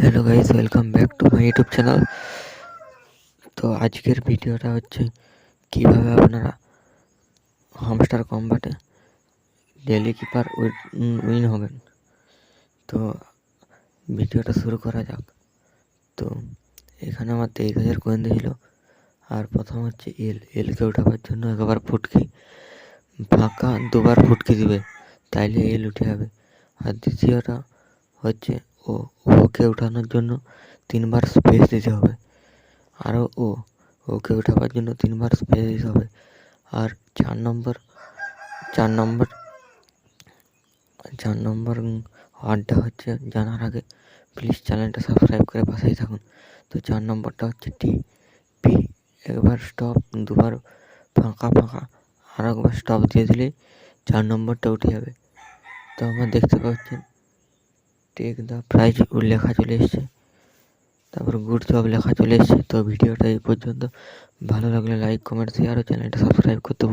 Hello guys, welcome back to my YouTube channel. তো আজকের ভিডিওটা হচ্ছে কিভাবে আপনারা হামস্টার কম্বাটে ডেলি কিপার উইন হবেন। তো ভিডিওটা শুরু করা যাক। তো এখানে আমার 23,000 কয়েন দিয়েছিল। আর প্রথম হচ্ছে এলকে উঠাবার জন্য একবার ফুটকি ফাঁকা দুবার ফুটকি দিবে, তাইলে এল উঠে যাবে। আর দ্বিতীয়টা হচ্ছে ওকে উঠানোর জন্য 3বার স্পেস দিতে হবে। আরও ওকে উঠাবার জন্য 3বার স্পেস দিতে হবে। আর চার নম্বর ওয়ার্ডটা হচ্ছে জানার আগে প্লিজ চ্যানেলটা সাবস্ক্রাইব করে পাশেই থাকুন। তো 4 নম্বরটা হচ্ছে টিপি, একবার স্টপ, দুবার ফাঁকা আর একবার স্টপ দিয়ে দিলেই 4 নম্বরটা উঠে যাবে। তো আমরা দেখতে পাচ্ছেন টেক দ্য প্রাইজ লেখা চলে এসছে, তারপর গুড জব লেখা চলে এসছে। তো ভিডিওটা এই পর্যন্ত। ভালো লাগলে লাইক, কমেন্ট, শেয়ার ও চ্যানেলটা সাবস্ক্রাইব করতে